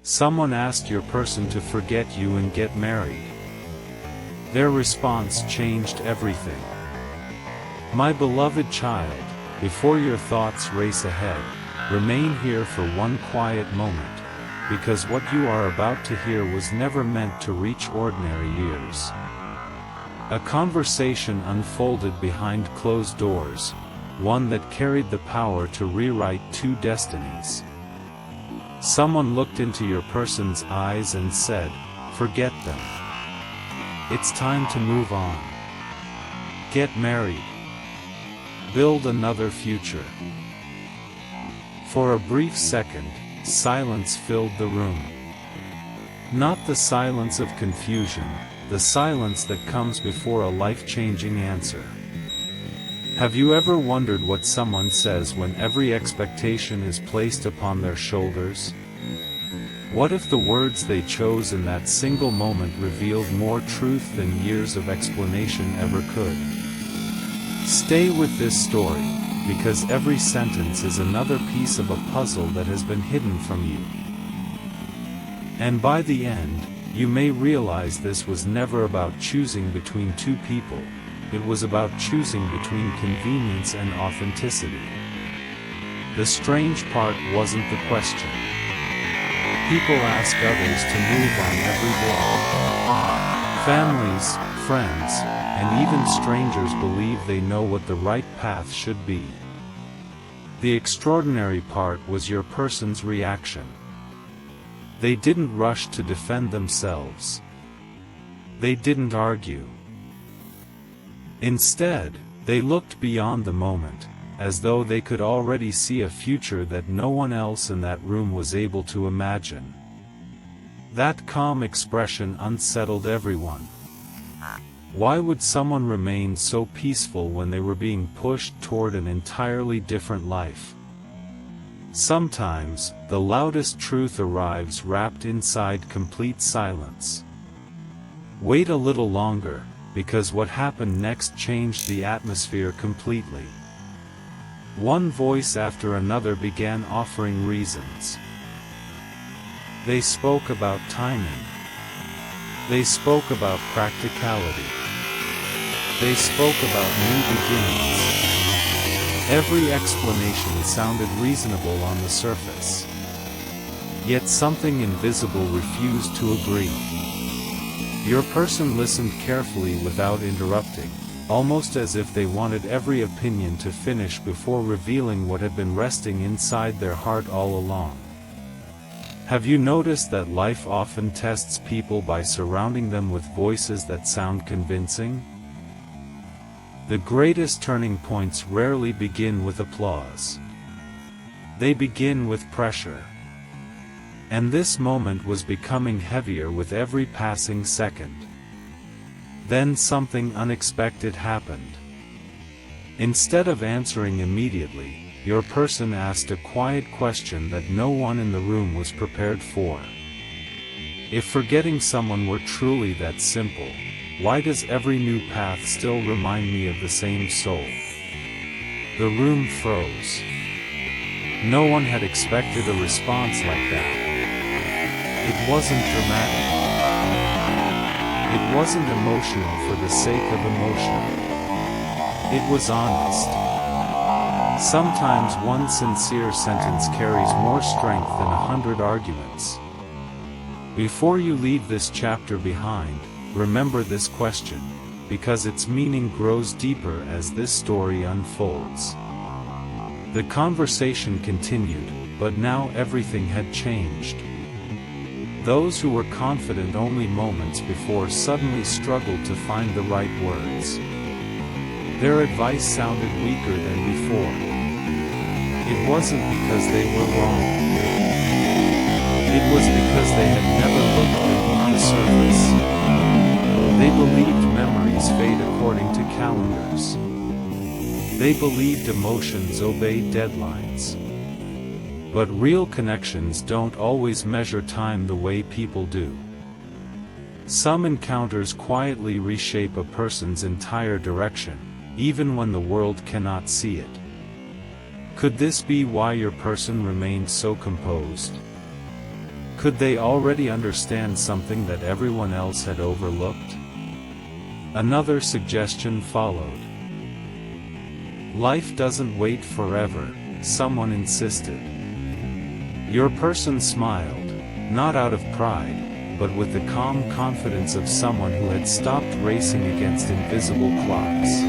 Someone asked your person to forget you and get married. Their response changed everything. My beloved child, before your thoughts race ahead, remain here for one quiet moment, because what you are about to hear was never meant to reach ordinary ears. A conversation unfolded behind closed doors, one that carried the power to rewrite two destinies. Someone looked into your person's eyes and said, "Forget them. It's time to move on. Get married. Build another future." For a brief second, silence filled the room. Not the silence of confusion, the silence that comes before a life-changing answer. Have you ever wondered what someone says when every expectation is placed upon their shoulders? What if the words they chose in that single moment revealed more truth than years of explanation ever could? Stay with this story, because every sentence is another piece of a puzzle that has been hidden from you. And by the end, you may realize this was never about choosing between two people. It was about choosing between convenience and authenticity. The strange part wasn't the question. People ask others to move on every day. Families, friends, and even strangers believe they know what the right path should be. The extraordinary part was your person's reaction. They didn't rush to defend themselves. They didn't argue. Instead, they looked beyond the moment, as though they could already see a future that no one else in that room was able to imagine. That calm expression unsettled everyone. Why would someone remain so peaceful when they were being pushed toward an entirely different life? Sometimes, the loudest truth arrives wrapped inside complete silence. Wait a little longer, because what happened next changed the atmosphere completely. One voice after another began offering reasons. They spoke about timing. They spoke about practicality. They spoke about new beginnings. Every explanation sounded reasonable on the surface. Yet something invisible refused to agree. Your person listened carefully without interrupting, almost as if they wanted every opinion to finish before revealing what had been resting inside their heart all along. Have you noticed that life often tests people by surrounding them with voices that sound convincing? The greatest turning points rarely begin with applause. They begin with pressure. And this moment was becoming heavier with every passing second. Then something unexpected happened. Instead of answering immediately, your person asked a quiet question that no one in the room was prepared for. If forgetting someone were truly that simple, why does every new path still remind me of the same soul? The room froze. No one had expected a response like that. It wasn't dramatic. It wasn't emotional for the sake of emotion. It was honest. Sometimes one sincere sentence carries more strength than 100 arguments. Before you leave this chapter behind, remember this question, because its meaning grows deeper as this story unfolds. The conversation continued, but now everything had changed. Those who were confident only moments before suddenly struggled to find the right words. Their advice sounded weaker than before. It wasn't because they were wrong. It was because they had never looked beneath the surface. They believed memories fade according to calendars. They believed emotions obey deadlines. But real connections don't always measure time the way people do. Some encounters quietly reshape a person's entire direction, even when the world cannot see it. Could this be why your person remained so composed? Could they already understand something that everyone else had overlooked? Another suggestion followed. Life doesn't wait forever, someone insisted. Your person smiled, not out of pride, but with the calm confidence of someone who had stopped racing against invisible clocks.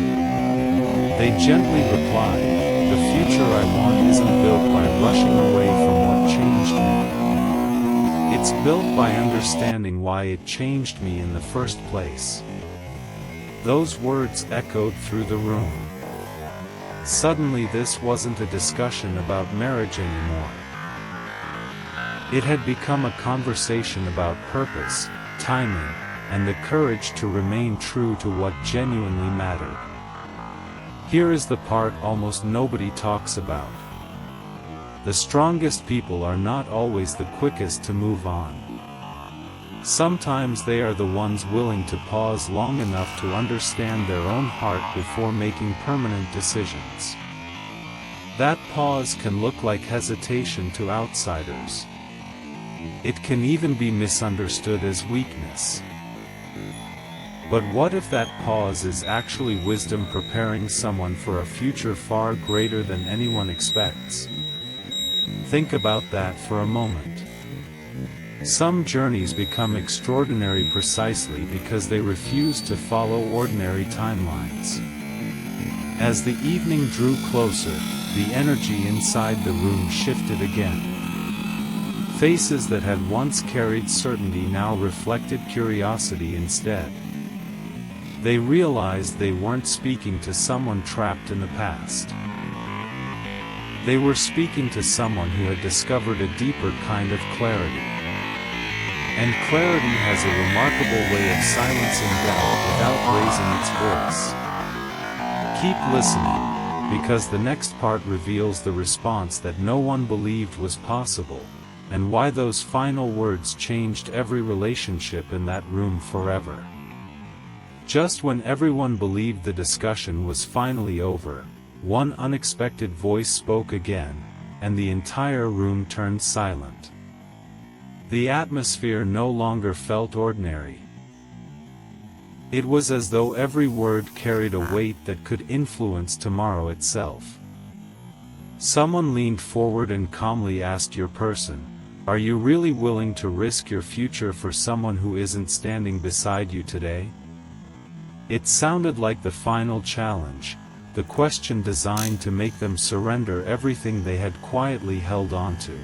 They gently replied, "The future I want isn't built by rushing away from what changed me. It's built by understanding why it changed me in the first place." Those words echoed through the room. Suddenly this wasn't a discussion about marriage anymore. It had become a conversation about purpose, timing, and the courage to remain true to what genuinely mattered. Here is the part almost nobody talks about. The strongest people are not always the quickest to move on. Sometimes they are the ones willing to pause long enough to understand their own heart before making permanent decisions. That pause can look like hesitation to outsiders. It can even be misunderstood as weakness. But what if that pause is actually wisdom preparing someone for a future far greater than anyone expects? Think about that for a moment. Some journeys become extraordinary precisely because they refuse to follow ordinary timelines. As the evening drew closer, the energy inside the room shifted again. Faces that had once carried certainty now reflected curiosity instead. They realized they weren't speaking to someone trapped in the past. They were speaking to someone who had discovered a deeper kind of clarity. And clarity has a remarkable way of silencing doubt without raising its voice. Keep listening, because the next part reveals the response that no one believed was possible, and why those final words changed every relationship in that room forever. Just when everyone believed the discussion was finally over, one unexpected voice spoke again, and the entire room turned silent. The atmosphere no longer felt ordinary. It was as though every word carried a weight that could influence tomorrow itself. Someone leaned forward and calmly asked your person, "Are you really willing to risk your future for someone who isn't standing beside you today?" It sounded like the final challenge, the question designed to make them surrender everything they had quietly held on to.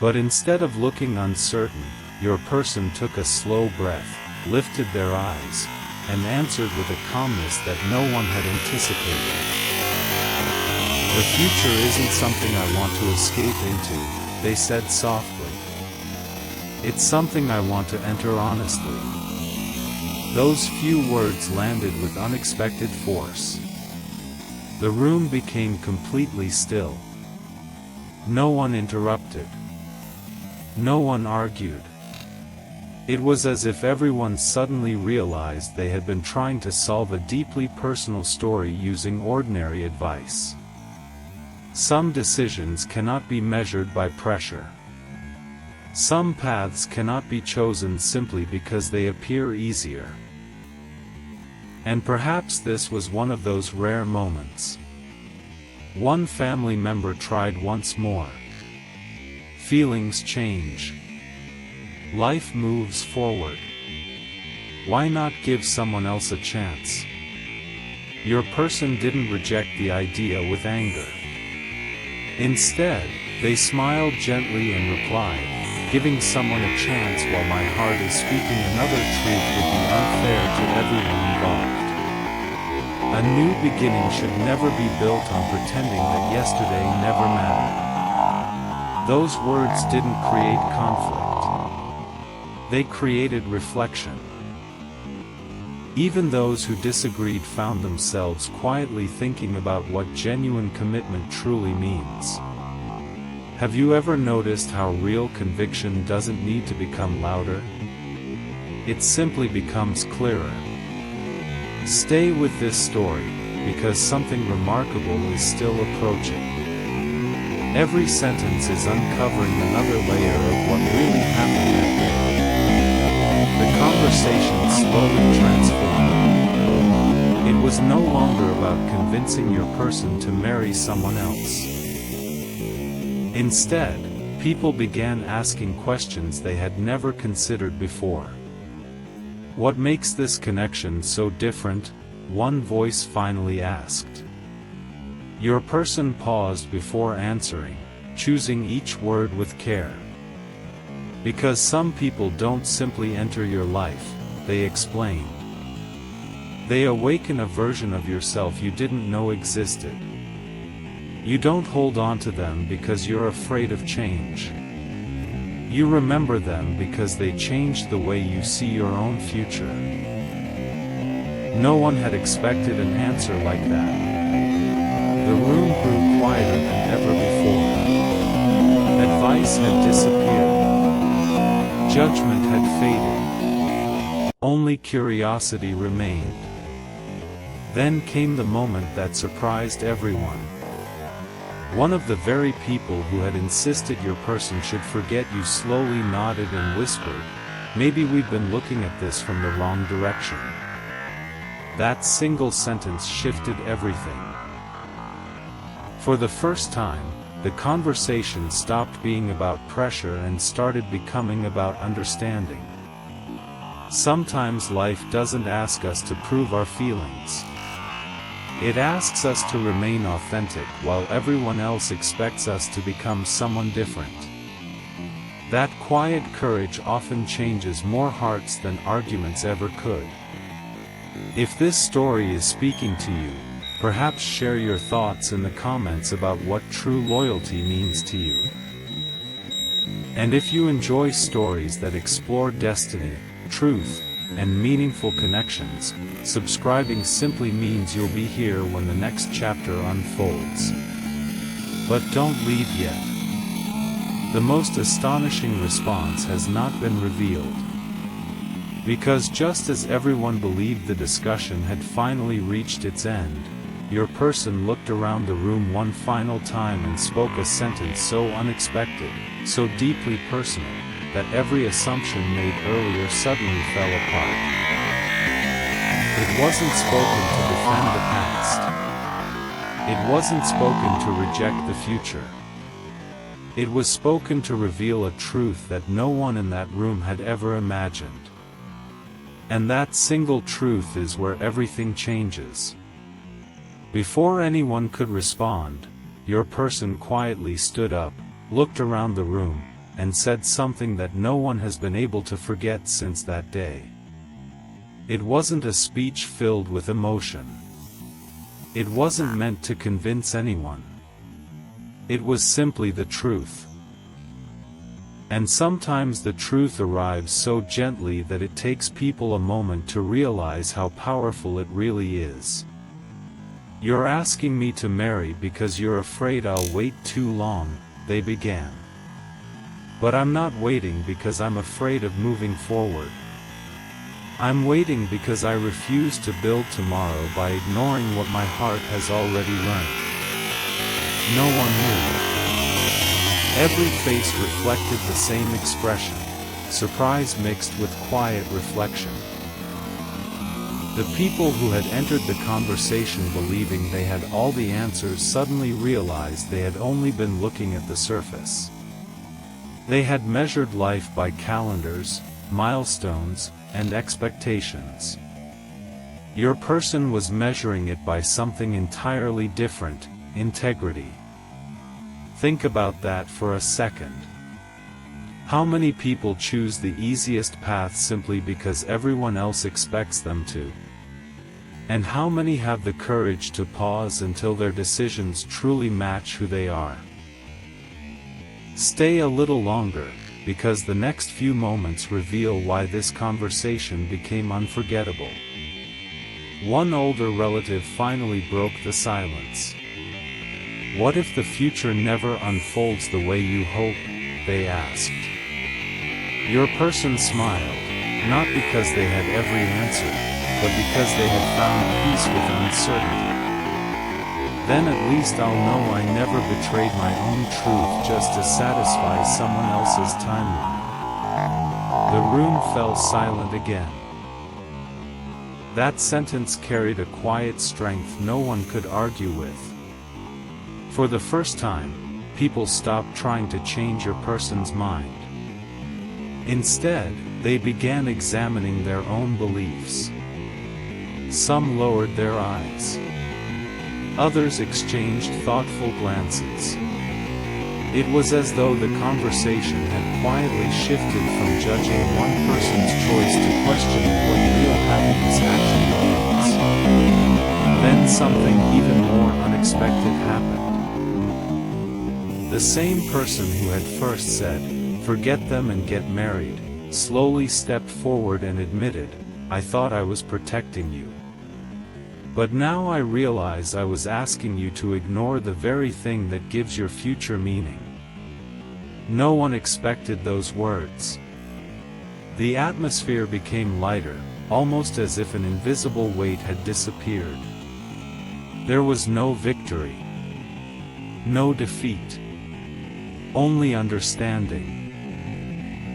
But instead of looking uncertain, your person took a slow breath, lifted their eyes, and answered with a calmness that no one had anticipated. "The future isn't something I want to escape into," they said softly. "It's something I want to enter honestly." Those few words landed with unexpected force. The room became completely still. No one interrupted. No one argued. It was as if everyone suddenly realized they had been trying to solve a deeply personal story using ordinary advice. Some decisions cannot be measured by pressure. Some paths cannot be chosen simply because they appear easier. And perhaps this was one of those rare moments. One family member tried once more. Feelings change. Life moves forward. Why not give someone else a chance? Your person didn't reject the idea with anger. Instead, they smiled gently and replied, "Giving someone a chance while my heart is speaking another truth would be unfair to everyone involved. A new beginning should never be built on pretending that yesterday never mattered." Those words didn't create conflict. They created reflection. Even those who disagreed found themselves quietly thinking about what genuine commitment truly means. Have you ever noticed how real conviction doesn't need to become louder? It simply becomes clearer. Stay with this story, because something remarkable is still approaching. Every sentence is uncovering another layer of what really happened that day. The conversation slowly transformed. It was no longer about convincing your person to marry someone else. Instead, people began asking questions they had never considered before. What makes this connection so different? One voice finally asked. Your person paused before answering, choosing each word with care. Because some people don't simply enter your life, they explain. They awaken a version of yourself you didn't know existed. You don't hold on to them because you're afraid of change. You remember them because they changed the way you see your own future. No one had expected an answer like that. The room grew quieter than ever before. Advice had disappeared. Judgment had faded. Only curiosity remained. Then came the moment that surprised everyone. One of the very people who had insisted your person should forget you slowly nodded and whispered, "Maybe we've been looking at this from the wrong direction." That single sentence shifted everything. For the first time, the conversation stopped being about pressure and started becoming about understanding. Sometimes life doesn't ask us to prove our feelings. It asks us to remain authentic while everyone else expects us to become someone different. That quiet courage often changes more hearts than arguments ever could. If this story is speaking to you, perhaps share your thoughts in the comments about what true loyalty means to you. And if you enjoy stories that explore destiny, truth, and meaningful connections, subscribing simply means you'll be here when the next chapter unfolds. But don't leave yet. The most astonishing response has not been revealed. Because just as everyone believed the discussion had finally reached its end, your person looked around the room one final time and spoke a sentence so unexpected, so deeply personal, that every assumption made earlier suddenly fell apart. It wasn't spoken to defend the past. It wasn't spoken to reject the future. It was spoken to reveal a truth that no one in that room had ever imagined. And that single truth is where everything changes. Before anyone could respond, your person quietly stood up, looked around the room, and said something that no one has been able to forget since that day. It wasn't a speech filled with emotion. It wasn't meant to convince anyone. It was simply the truth. And sometimes the truth arrives so gently that it takes people a moment to realize how powerful it really is. You're asking me to marry because you're afraid I'll wait too long, they began. But I'm not waiting because I'm afraid of moving forward. I'm waiting because I refuse to build tomorrow by ignoring what my heart has already learned. No one moved. Every face reflected the same expression, surprise mixed with quiet reflection. The people who had entered the conversation believing they had all the answers suddenly realized they had only been looking at the surface. They had measured life by calendars, milestones, and expectations. Your person was measuring it by something entirely different: integrity. Think about that for a second. How many people choose the easiest path simply because everyone else expects them to? And how many have the courage to pause until their decisions truly match who they are? Stay a little longer, because the next few moments reveal why this conversation became unforgettable. One older relative finally broke the silence. What if the future never unfolds the way you hope? They asked. Your person smiled, not because they had every answer, but because they had found peace with uncertainty. Then at least I'll know I never betrayed my own truth just to satisfy someone else's timeline. The room fell silent again. That sentence carried a quiet strength no one could argue with. For the first time, people stopped trying to change your person's mind. Instead, they began examining their own beliefs. Some lowered their eyes. Others exchanged thoughtful glances. It was as though the conversation had quietly shifted from judging one person's choice to questioning what real happiness actually means. Then something even more unexpected happened. The same person who had first said, "Forget them and get married," slowly stepped forward and admitted, "I thought I was protecting you. But now I realize I was asking you to ignore the very thing that gives your future meaning." No one expected those words. The atmosphere became lighter, almost as if an invisible weight had disappeared. There was no victory. No defeat. Only understanding.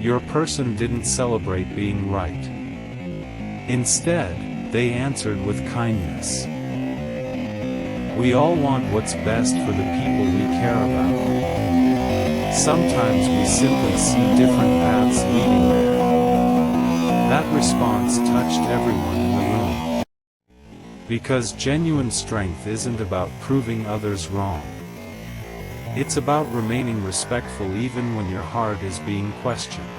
Your person didn't celebrate being right. Instead, they answered with kindness. We all want what's best for the people we care about. Sometimes we simply see different paths leading there. That response touched everyone in the room. Because genuine strength isn't about proving others wrong. It's about remaining respectful even when your heart is being questioned.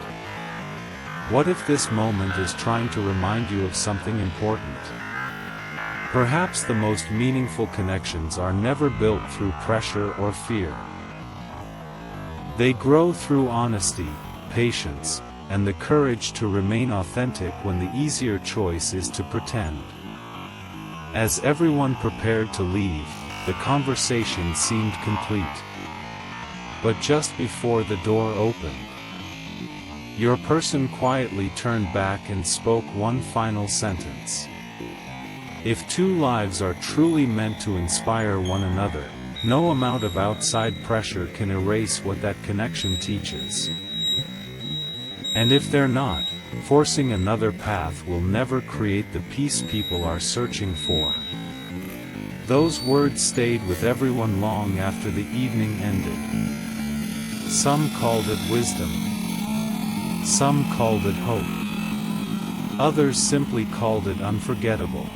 What if this moment is trying to remind you of something important? Perhaps the most meaningful connections are never built through pressure or fear. They grow through honesty, patience, and the courage to remain authentic when the easier choice is to pretend. As everyone prepared to leave, the conversation seemed complete. But just before the door opened, your person quietly turned back and spoke one final sentence. If two lives are truly meant to inspire one another, no amount of outside pressure can erase what that connection teaches. And if they're not, forcing another path will never create the peace people are searching for. Those words stayed with everyone long after the evening ended. Some called it wisdom. Some called it hope. Others simply called it unforgettable.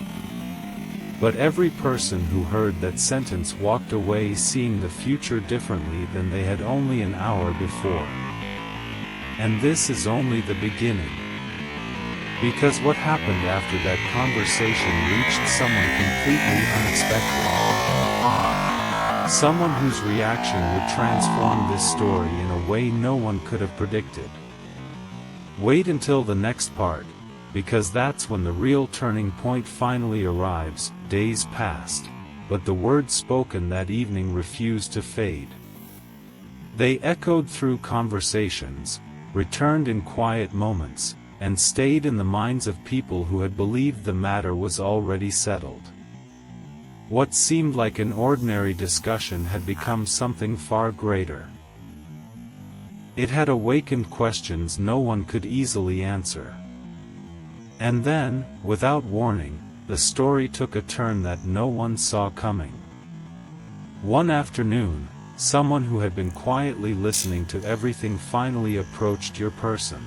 But every person who heard that sentence walked away seeing the future differently than they had only an hour before. And this is only the beginning. Because what happened after that conversation reached someone completely unexpected. Someone whose reaction would transform this story in a way no one could have predicted. Wait until the next part, because that's when the real turning point finally arrives. Days passed, but the words spoken that evening refused to fade. They echoed through conversations, returned in quiet moments, and stayed in the minds of people who had believed the matter was already settled. What seemed like an ordinary discussion had become something far greater. It had awakened questions no one could easily answer. And then, without warning, the story took a turn that no one saw coming. One afternoon, someone who had been quietly listening to everything finally approached your person.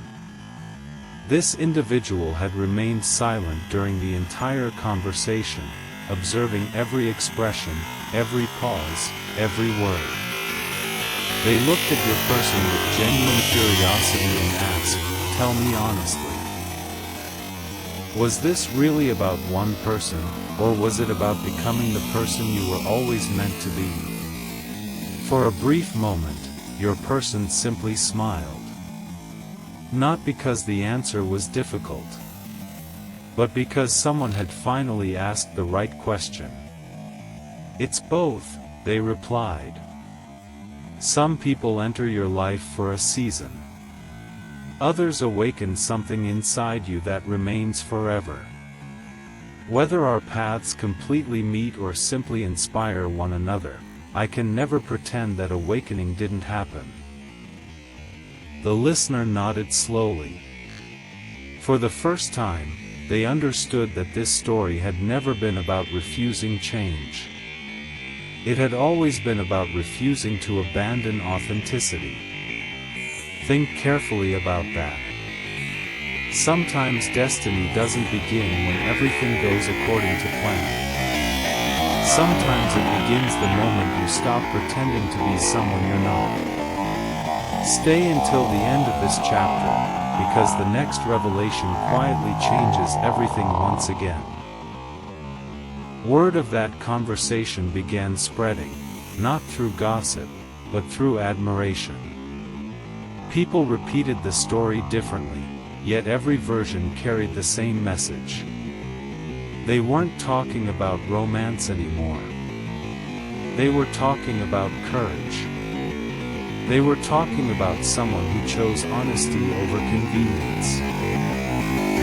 This individual had remained silent during the entire conversation, observing every expression, every pause, every word. They looked at your person with genuine curiosity and asked, "Tell me honestly. Was this really about one person, or was it about becoming the person you were always meant to be?" For a brief moment, your person simply smiled. Not because the answer was difficult, but because someone had finally asked the right question. "It's both," they replied. "Some people enter your life for a season. Others awaken something inside you that remains forever. Whether our paths completely meet or simply inspire one another, I can never pretend that awakening didn't happen. The listener nodded slowly. For the first time, they understood that this story had never been about refusing change. It had always been about refusing to abandon authenticity. Think carefully about that. Sometimes destiny doesn't begin when everything goes according to plan. Sometimes it begins the moment you stop pretending to be someone you're not. Stay until the end of this chapter, because the next revelation quietly changes everything once again. Word of that conversation began spreading, not through gossip, but through admiration. People repeated the story differently, yet every version carried the same message. They weren't talking about romance anymore. They were talking about courage. They were talking about someone who chose honesty over convenience.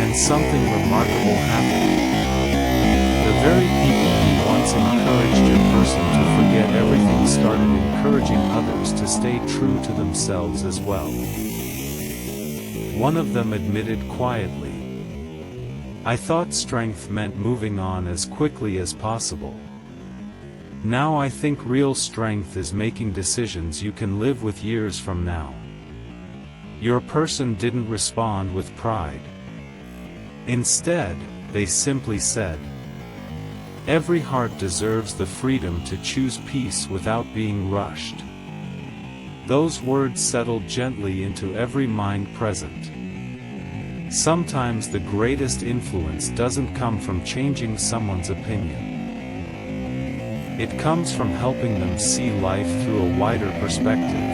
And something remarkable happened. The very people who once encouraged your person to forget everything started encouraging others to stay true to themselves as well. One of them admitted quietly, "I thought strength meant moving on as quickly as possible. Now I think real strength is making decisions you can live with years from now." Your person didn't respond with pride. Instead, they simply said, "Every heart deserves the freedom to choose peace without being rushed." Those words settled gently into every mind present. Sometimes the greatest influence doesn't come from changing someone's opinion. It comes from helping them see life through a wider perspective.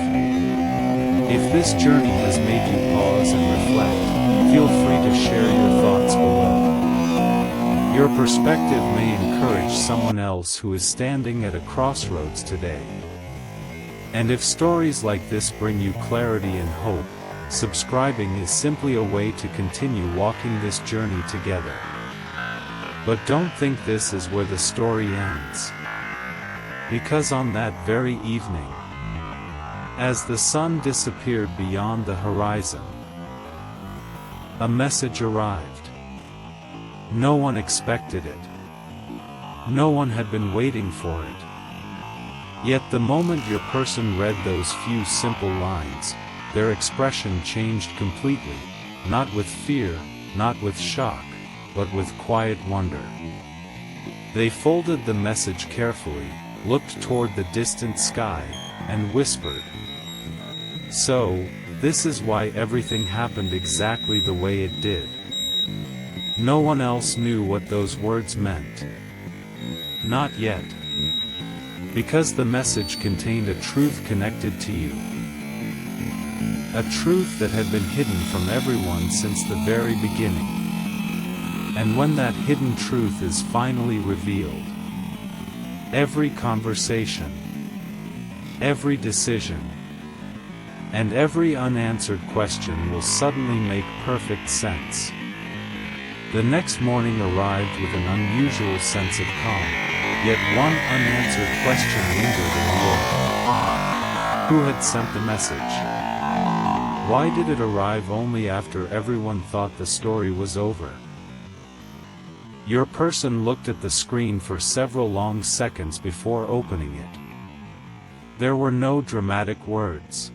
If this journey has made you pause and reflect, feel free to share your thoughts below. Your perspective may encourage someone else who is standing at a crossroads today. And if stories like this bring you clarity and hope, subscribing is simply a way to continue walking this journey together. But don't think this is where the story ends. Because on that very evening, as the sun disappeared beyond the horizon, a message arrived. No one expected it. No one had been waiting for it. Yet the moment your person read those few simple lines, their expression changed completely, not with fear, not with shock, but with quiet wonder. They folded the message carefully, looked toward the distant sky, and whispered, "So, this is why everything happened exactly the way it did." No one else knew what those words meant. Not yet. Because the message contained a truth connected to you. A truth that had been hidden from everyone since the very beginning. And when that hidden truth is finally revealed, every conversation, every decision, and every unanswered question will suddenly make perfect sense. The next morning arrived with an unusual sense of calm, yet one unanswered question lingered in the air. Who had sent the message? Why did it arrive only after everyone thought the story was over? Your person looked at the screen for several long seconds before opening it. There were no dramatic words.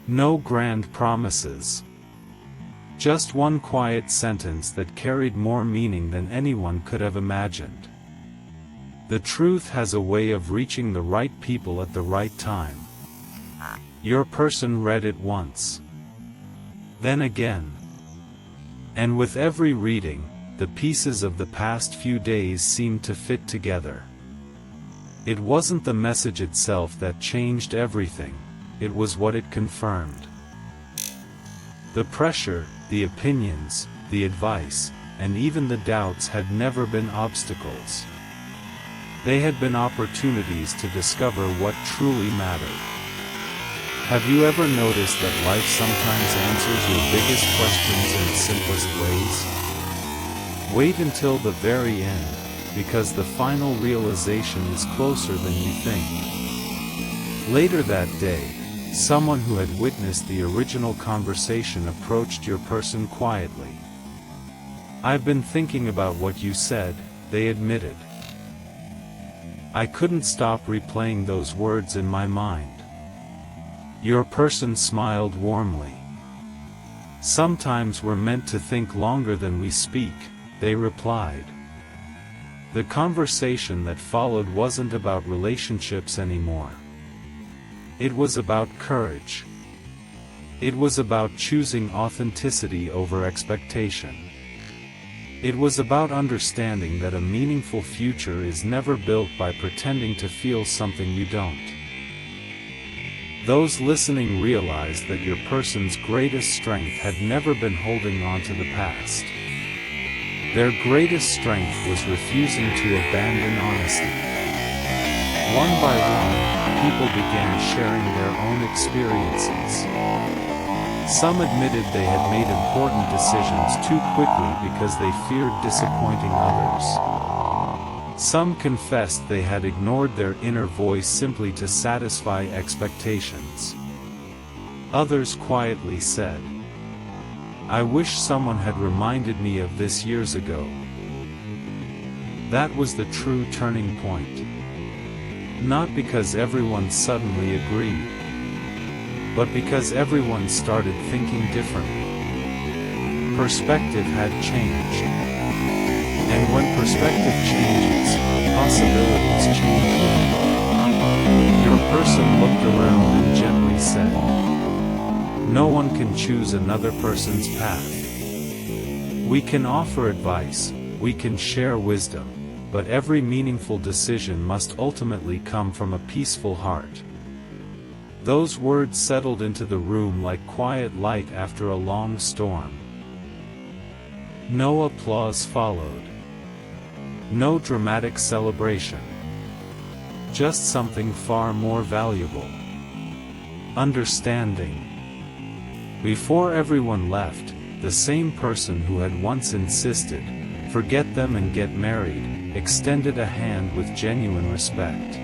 No grand promises. Just one quiet sentence that carried more meaning than anyone could have imagined. The truth has a way of reaching the right people at the right time. Your person read it once. Then again. And with every reading, the pieces of the past few days seemed to fit together. It wasn't the message itself that changed everything, it was what it confirmed. The pressure, the opinions, the advice, and even the doubts had never been obstacles. They had been opportunities to discover what truly mattered. Have you ever noticed that life sometimes answers your biggest questions in the simplest ways? Wait until the very end, because the final realization is closer than you think. Later that day, someone who had witnessed the original conversation approached your person quietly. "I've been thinking about what you said," they admitted. "I couldn't stop replaying those words in my mind." Your person smiled warmly. "Sometimes we're meant to think longer than we speak," they replied. The conversation that followed wasn't about relationships anymore. It was about courage. It was about choosing authenticity over expectation. It was about understanding that a meaningful future is never built by pretending to feel something you don't. Those listening realized that your person's greatest strength had never been holding on to the past. Their greatest strength was refusing to abandon honesty. One by one, people began sharing their own experiences. Some admitted they had made important decisions too quickly because they feared disappointing others. Some confessed they had ignored their inner voice simply to satisfy expectations. Others quietly said, "I wish someone had reminded me of this years ago." That was the true turning point. Not because everyone suddenly agreed, but because everyone started thinking differently. Perspective had changed. And when perspective changes, possibilities change with it. Your person looked around and gently said, "No one can choose another person's path. We can offer advice, we can share wisdom, but every meaningful decision must ultimately come from a peaceful heart." Those words settled into the room like quiet light after a long storm. No applause followed. No dramatic celebration. Just something far more valuable. Understanding. Before everyone left, the same person who had once insisted, "Forget them and get married," extended a hand with genuine respect.